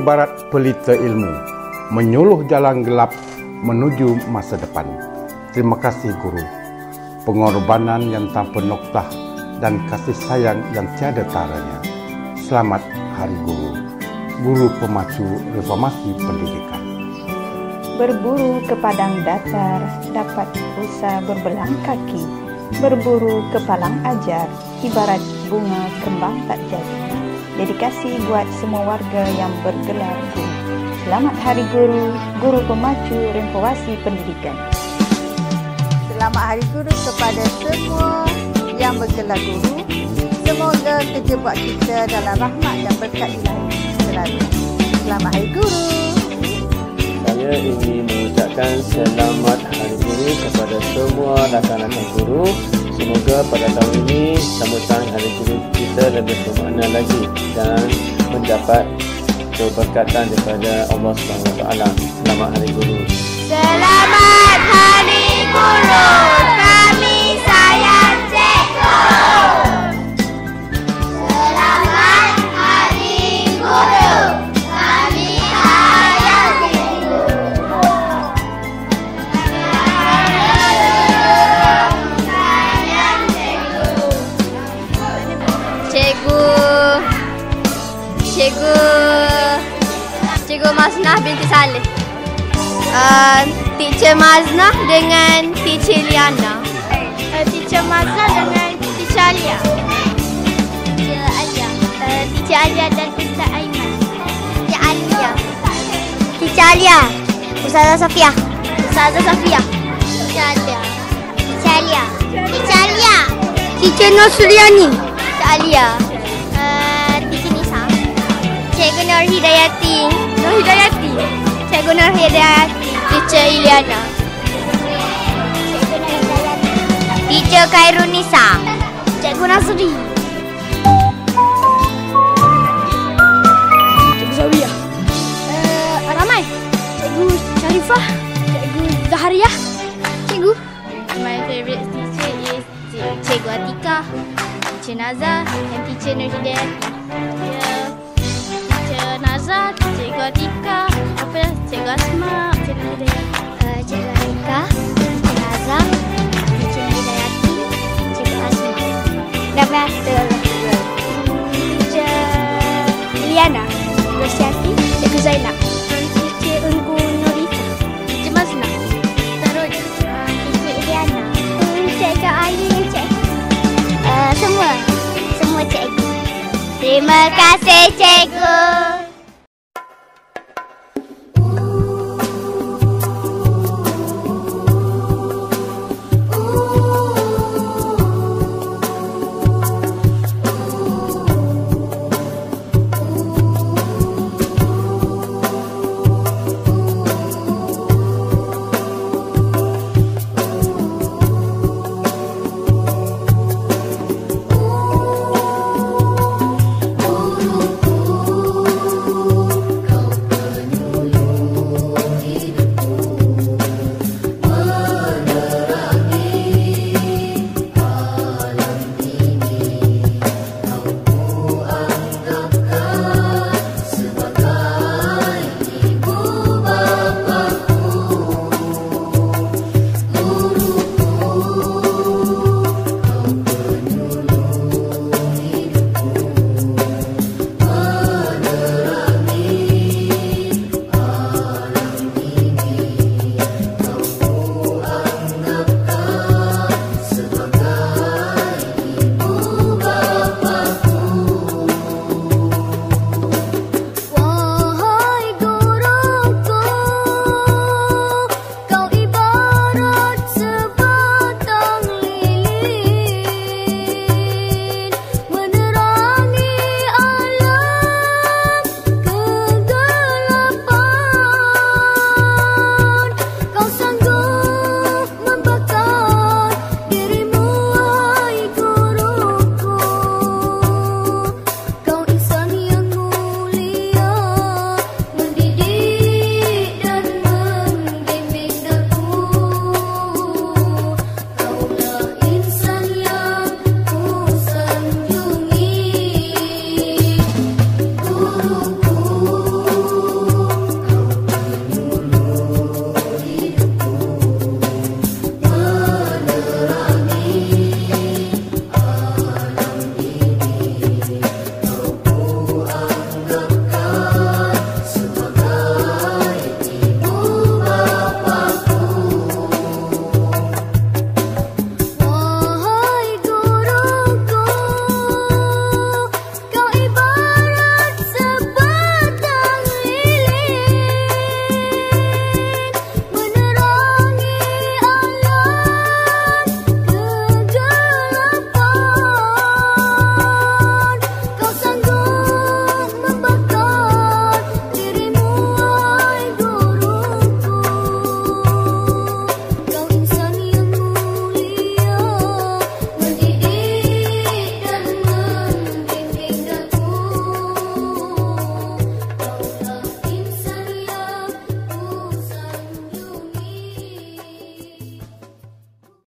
ibarat pelita ilmu, menyuluh jalan gelap menuju masa depan. Terima kasih guru. Pengorbanan yang tanpa noktah dan kasih sayang yang tiada taranya. Selamat Hari Guru. Guru pemacu reformasi pendidikan. Berburu ke padang datar, dapat usaha berbelang kaki. Berburu ke palang ajar, ibarat bunga kembang tak jadi. Dedikasi buat semua warga yang bergelar guru. Selamat Hari Guru, Guru Pemacu Reformasi Pendidikan. Selamat Hari Guru kepada semua yang bergelar guru. Semoga kerja buat kita dalam rahmat dan berkat ilahi selalu. Selamat Hari Guru. Saya ingin mengucapkan selamat Hari Guru kepada semua rakan-rakan guru. Semoga pada tahun ini sambutan Hari Guru kita lebih bermakna lagi dan mendapat keberkatan daripada Allah SWT. Selamat Hari Guru. Selamat Hari Guru. Kami sayang cikgu. Selamat Hari Guru. Kami sayang cikgu. Cikgu Maznah binti Saleh. Teacher Maznah dengan Teacher Liana. Teacher Maznah dengan Teacher Alia. Teacher Alia. Teacher Alia dan Ustaz Aiman. Teacher Alia. Teacher Alia. Ustazah Safia. Ustazah Safia. Teacher Alia. Teacher Alia. Teacher Alia. Teacher Nosriani. Teacher Alia. Teacher Nisa. Cikgu Nur Hidayati. Nur Hidayati. Cikgu Nur Hidayati. Teacher Iliana. Cikgu Nur Hidayati. Teacher Khairun Nisa. Cikgu Nasri. Cikgu Zawiyah. Ramai. Cikgu Sharifah. Cikgu Zaharia. Cikgu. My favorite teacher is Cikgu Atika, Teacher Nazar and Teacher Nur Hidayati. Teacher Nazar, Cikgu Atika, Cikgu Asma, Cikgu Hidayati. Cikgu Atika, Teacher Nazar, Teacher Hidayati, Cikgu Asma. Nama Teacher Liana, Rosyati, Cikgu Zainab. Teacher Unggu Nurita, Teacher Maznah. Terus Teacher Iliana, Cikgu Ali, Cikgu. Semua cikgu. Terima kasih cikgu.